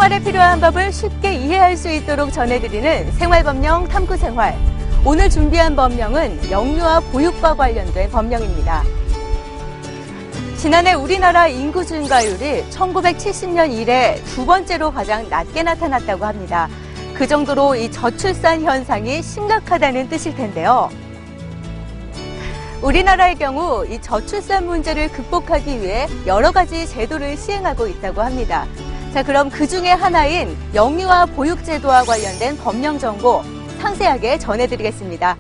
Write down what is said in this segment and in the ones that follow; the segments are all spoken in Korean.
생활에 필요한 법을 쉽게 이해할 수 있도록 전해드리는 생활법령 탐구생활. 오늘 준비한 법령은 영유아 보육과 관련된 법령입니다. 지난해 우리나라 인구 증가율이 1970년 이래 두 번째로 가장 낮게 나타났다고 합니다. 그 정도로 이 저출산 현상이 심각하다는 뜻일 텐데요. 우리나라의 경우 이 저출산 문제를 극복하기 위해 여러 가지 제도를 시행하고 있다고 합니다. 자, 그럼 그 중에 하나인 영유아 보육제도와 관련된 법령 정보 상세하게 전해드리겠습니다.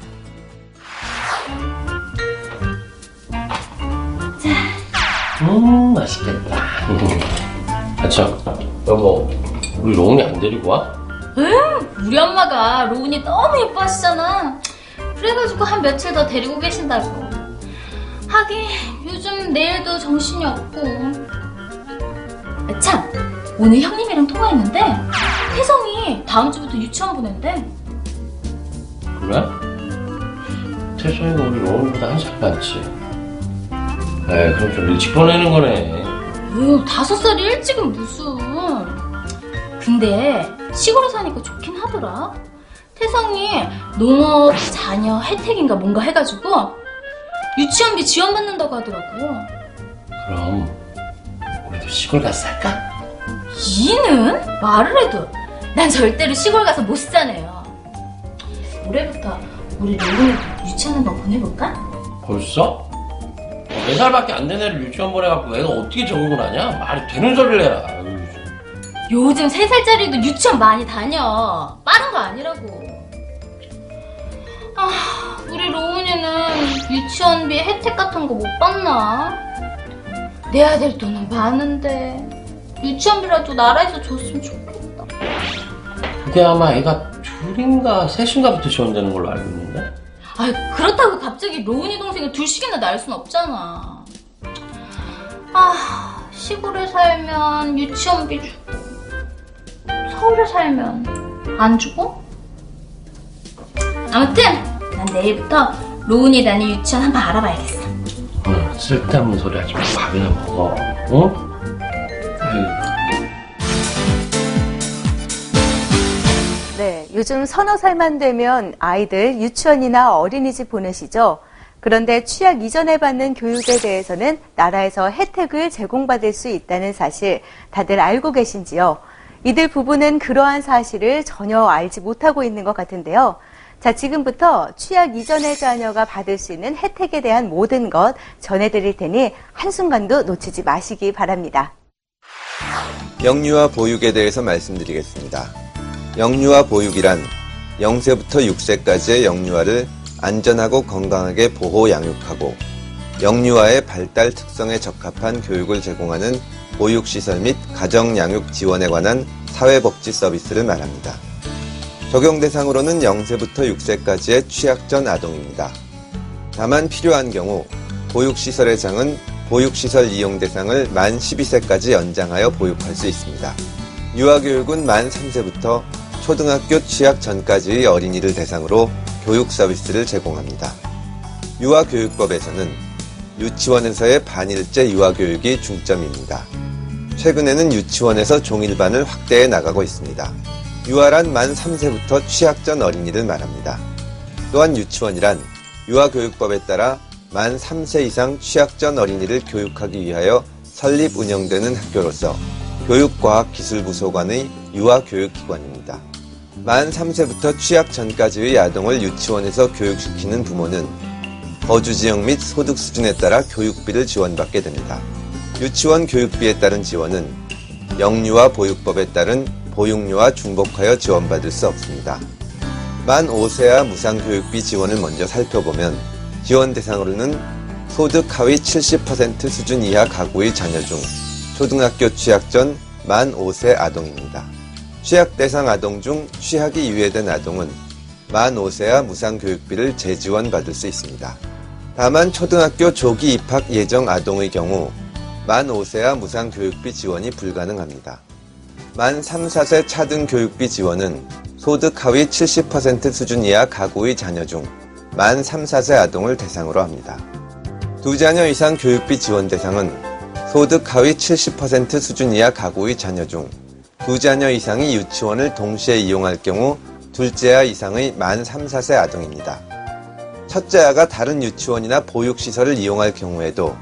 맛있겠다. 참, 여보, 우리 로운이 안 데리고 와? 우리 엄마가 로운이 너무 예뻐하시잖아. 그래가지고 한 며칠 더 데리고 계신다고. 하긴 요즘 내일도 정신이 없고. 참, 오늘 형님이랑 통화했는데 태성이 다음 주부터 유치원 보낸대. 그래? 태성이가 우리 로운이보다 한 살 많지. 에이, 그럼 좀 일찍 보내는 거네. 5살이 일찍은 무슨. 근데 시골에 사니까 좋긴 하더라. 태성이 농업 자녀 혜택인가 뭔가 해가지고 유치원비 지원받는다고 하더라고. 그럼 우리도 시골 가서 살까? 이는 말을 해도 난 절대로 시골 가서 못 사네요. 올해부터 우리 로운이 유치원 한번 보내볼까? 벌써? 4살밖에 안 된 애를 유치원 보내갖고 애가 어떻게 적응을 하냐? 말이 되는 소리를 해라. 요즘 3살짜리도 유치원 많이 다녀. 빠른 거 아니라고. 우리 로운이는 유치원비 혜택 같은 거 못 받나? 내야 될 돈은 많은데 유치원비라도 나라에서 줬으면 좋겠다. 그게 아마 애가 둘인가 셋인가부터 지원되는 걸로 알고 있는데? 그렇다고 갑자기 로운이 동생을 둘씩이나 낳을 순 없잖아. 시골에 살면 유치원비 주고 서울에 살면 안 주고? 아무튼 난 내일부터 로운이 다니는 유치원 한번 알아봐야겠어. 쓸데없는 소리 하지 말고 밥이나 먹어. 응? 네, 요즘 서너 살만 되면 아이들 유치원이나 어린이집 보내시죠. 그런데 취약 이전에 받는 교육에 대해서는 나라에서 혜택을 제공받을 수 있다는 사실 다들 알고 계신지요? 이들 부부는 그러한 사실을 전혀 알지 못하고 있는 것 같은데요. 자, 지금부터 취약 이전의 자녀가 받을 수 있는 혜택에 대한 모든 것 전해드릴 테니 한순간도 놓치지 마시기 바랍니다. 영유아 보육에 대해서 말씀드리겠습니다. 영유아 보육이란 0세부터 6세까지의 영유아를 안전하고 건강하게 보호 양육하고 영유아의 발달 특성에 적합한 교육을 제공하는 보육시설 및 가정양육 지원에 관한 사회복지 서비스를 말합니다. 적용 대상으로는 0세부터 6세까지의 취약전 아동입니다. 다만 필요한 경우 보육시설의 장은 보육시설 이용 대상을 만 12세까지 연장하여 보육할 수 있습니다. 유아교육은 만 3세부터 초등학교 취약 전까지의 어린이를 대상으로 교육 서비스를 제공합니다. 유아교육법에서는 유치원에서의 반일제 유아교육이 중점입니다. 최근에는 유치원에서 종일반을 확대해 나가고 있습니다. 유아란 만 3세부터 취약전 어린이를 말합니다. 또한 유치원이란 유아교육법에 따라 만 3세 이상 취약전 어린이를 교육하기 위하여 설립 운영되는 학교로서 교육과학기술부소관의 유아교육기관입니다. 만 3세부터 취약 전까지의 아동을 유치원에서 교육시키는 부모는 거주지역 및 소득 수준에 따라 교육비를 지원받게 됩니다. 유치원 교육비에 따른 지원은 영유아 보육법에 따른 보육료와 중복하여 지원받을 수 없습니다. 만 5세와 무상교육비 지원을 먼저 살펴보면 지원 대상으로는 소득 하위 70% 수준 이하 가구의 자녀 중 초등학교 취약 전 만 5세 아동입니다. 취약 대상 아동 중 취약이 유예된 아동은 만 5세와 무상교육비를 재지원받을 수 있습니다. 다만 초등학교 조기 입학 예정 아동의 경우 만 5세와 무상교육비 지원이 불가능합니다. 만 3, 4세 차등 교육비 지원은 소득 하위 70% 수준 이하 가구의 자녀 중 만 3, 4세 아동을 대상으로 합니다. 두 자녀 이상 교육비 지원 대상은 소득 하위 70% 수준 이하 가구의 자녀 중 두 자녀 이상이 유치원을 동시에 이용할 경우 둘째 아 이상의 만 3, 4세 아동입니다. 첫째 아가 다른 유치원이나 보육시설을 이용할 경우에도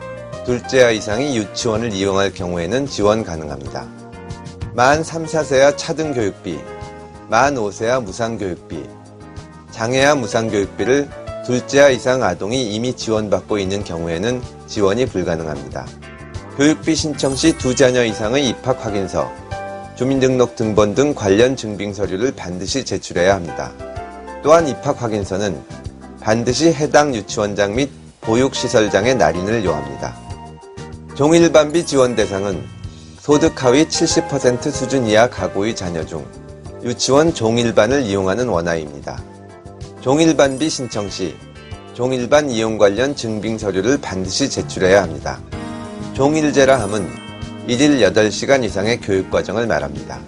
둘째 아 이상이 유치원을 이용할 경우에는 지원 가능합니다. 만 3, 4세아 차등교육비, 만 5세아 무상교육비, 장애아 무상교육비를 둘째 아 이상 아동이 이미 지원받고 있는 경우에는 지원이 불가능합니다. 교육비 신청 시 두 자녀 이상의 입학 확인서, 주민등록 등본 등 관련 증빙 서류를 반드시 제출해야 합니다. 또한 입학 확인서는 반드시 해당 유치원장 및 보육시설장의 날인을 요합니다. 종일반비 지원 대상은 소득 하위 70% 수준 이하 가구의 자녀 중 유치원 종일반을 이용하는 원아이입니다. 종일반비 신청 시 종일반 이용 관련 증빙 서류를 반드시 제출해야 합니다. 종일제라 함은 1일 8시간 이상의 교육과정을 말합니다.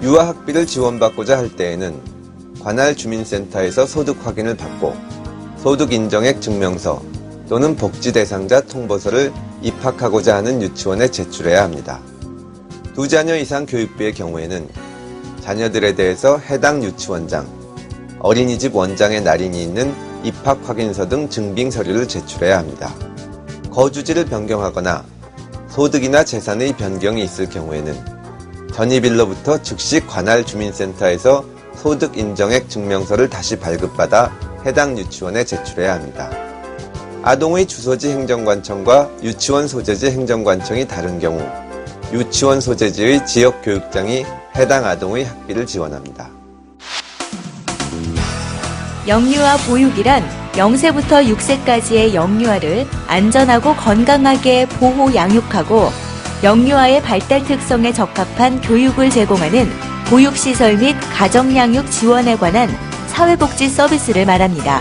유아학비를 지원받고자 할 때에는 관할 주민센터에서 소득 확인을 받고 소득 인정액 증명서 또는 복지 대상자 통보서를 입학하고자 하는 유치원에 제출해야 합니다. 두 자녀 이상 교육비의 경우에는 자녀들에 대해서 해당 유치원장, 어린이집 원장의 날인이 있는 입학 확인서 등 증빙 서류를 제출해야 합니다. 거주지를 변경하거나 소득이나 재산의 변경이 있을 경우에는 전입일로부터 즉시 관할 주민센터에서 소득 인정액 증명서를 다시 발급받아 해당 유치원에 제출해야 합니다. 아동의 주소지 행정관청과 유치원 소재지 행정관청이 다른 경우 유치원 소재지의 지역교육장이 해당 아동의 학비를 지원합니다. 영유아 보육이란 0세부터 6세까지의 영유아를 안전하고 건강하게 보호 양육하고 영유아의 발달 특성에 적합한 교육을 제공하는 보육시설 및 가정양육 지원에 관한 사회복지 서비스를 말합니다.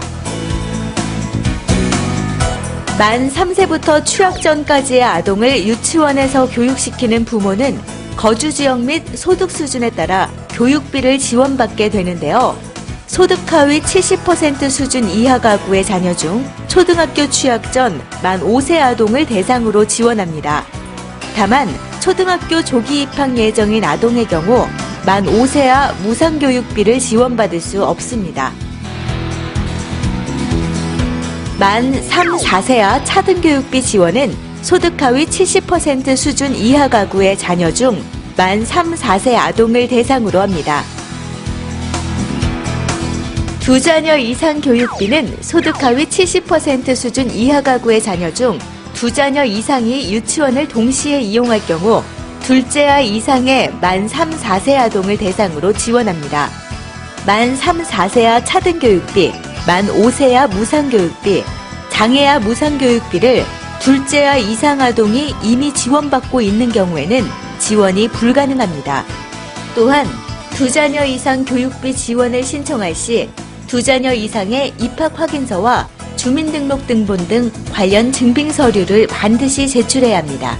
만 3세부터 취학 전까지의 아동을 유치원에서 교육시키는 부모는 거주지역 및 소득 수준에 따라 교육비를 지원받게 되는데요. 소득 하위 70% 수준 이하 가구의 자녀 중 초등학교 취학 전 만 5세 아동을 대상으로 지원합니다. 다만 초등학교 조기 입학 예정인 아동의 경우 만 5세아 무상교육비를 지원받을 수 없습니다. 만 3, 4세아 차등교육비 지원은 소득 하위 70% 수준 이하 가구의 자녀 중 만 3, 4세 아동을 대상으로 합니다. 두 자녀 이상 교육비는 소득 하위 70% 수준 이하 가구의 자녀 중 두 자녀 이상이 유치원을 동시에 이용할 경우 둘째 아 이상의 만 3, 4세 아동을 대상으로 지원합니다. 만 3, 4세아 차등교육비, 만 5세아 무상교육비, 장애아 무상교육비를 둘째 아 이상 아동이 이미 지원받고 있는 경우에는 지원이 불가능합니다. 또한 두 자녀 이상 교육비 지원을 신청할 시 두 자녀 이상의 입학 확인서와 주민등록 등본 등 관련 증빙 서류를 반드시 제출해야 합니다.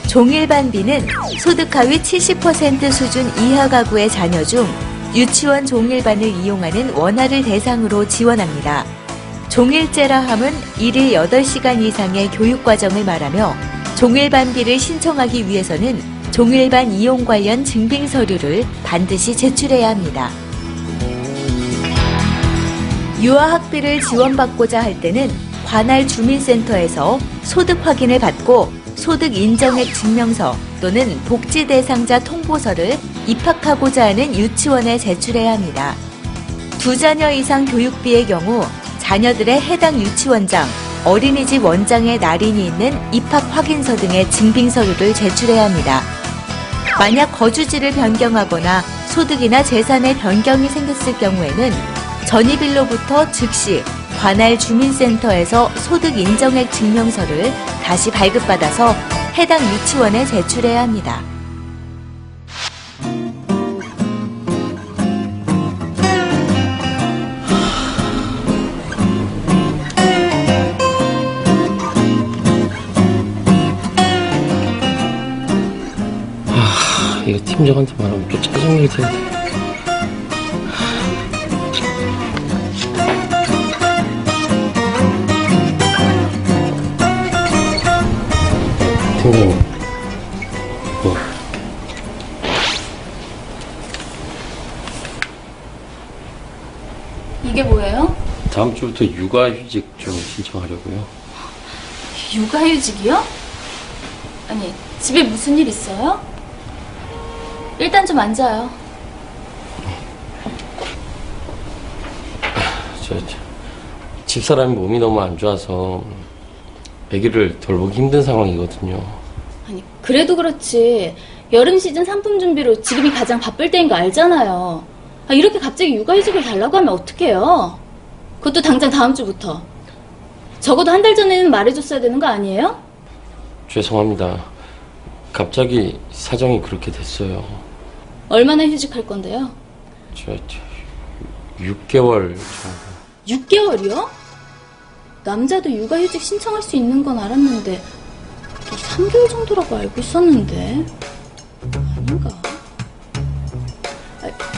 종일반비는 소득 하위 70% 수준 이하 가구의 자녀 중 유치원 종일반을 이용하는 원아를 대상으로 지원합니다. 종일제라 함은 1일 8시간 이상의 교육과정을 말하며 종일반비를 신청하기 위해서는 종일반 이용 관련 증빙 서류를 반드시 제출해야 합니다. 유아학비를 지원받고자 할 때는 관할 주민센터에서 소득 확인을 받고 소득 인정액 증명서 또는 복지 대상자 통보서를 입학하고자 하는 유치원에 제출해야 합니다. 두 자녀 이상 교육비의 경우 자녀들의 해당 유치원장, 어린이집 원장의 날인이 있는 입학 확인서 등의 증빙 서류를 제출해야 합니다. 만약 거주지를 변경하거나 소득이나 재산의 변경이 생겼을 경우에는 전입일로부터 즉시 관할 주민센터에서 소득 인정액 증명서를 다시 발급받아서 해당 유치원에 제출해야 합니다. 이거 팀장한테 말하면 또 짜증날 텐데. 팀장님, 주부터 육아휴직 좀 신청하려고요. 육아휴직이요? 아니, 집에 무슨 일 있어요? 일단 좀 앉아요. 집사람이 몸이 너무 안 좋아서 아기를 돌보기 힘든 상황이거든요. 아니, 그래도 그렇지. 여름 시즌 상품 준비로 지금이 가장 바쁠 때인 거 알잖아요. 아, 이렇게 갑자기 육아휴직을 달라고 하면 어떡해요? 그것도 당장 다음 주부터. 적어도 한 달 전에는 말해줬어야 되는 거 아니에요? 죄송합니다. 갑자기 사정이 그렇게 됐어요. 얼마나 휴직할 건데요? 6개월 정도. 6개월이요? 남자도 육아휴직 신청할 수 있는 건 알았는데 또 3개월 정도라고 알고 있었는데 아닌가?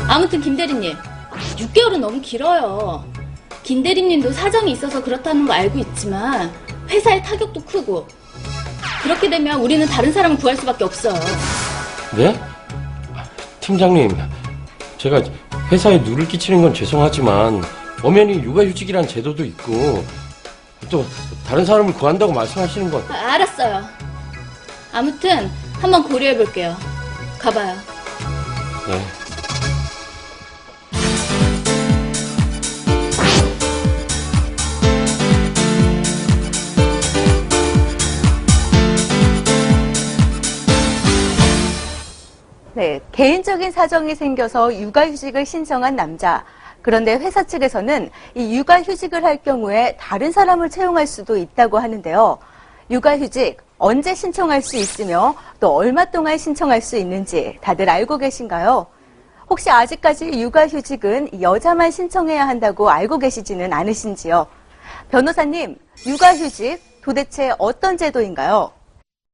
아무튼 김 대리님, 6개월은 너무 길어요. 김 대리님도 사정이 있어서 그렇다는 거 알고 있지만 회사의 타격도 크고 그렇게 되면 우리는 다른 사람을 구할 수밖에 없어요. 네? 팀장님, 제가 회사에 누를 끼치는 건 죄송하지만 엄연히 육아휴직이란 제도도 있고 또 다른 사람을 구한다고 말씀하시는 건 알았어요. 아무튼 한번 고려해 볼게요. 가봐요. 네. 네, 개인적인 사정이 생겨서 육아휴직을 신청한 남자. 그런데 회사 측에서는 이 육아휴직을 할 경우에 다른 사람을 채용할 수도 있다고 하는데요. 육아휴직 언제 신청할 수 있으며 또 얼마 동안 신청할 수 있는지 다들 알고 계신가요? 혹시 아직까지 육아휴직은 여자만 신청해야 한다고 알고 계시지는 않으신지요? 변호사님, 육아휴직 도대체 어떤 제도인가요?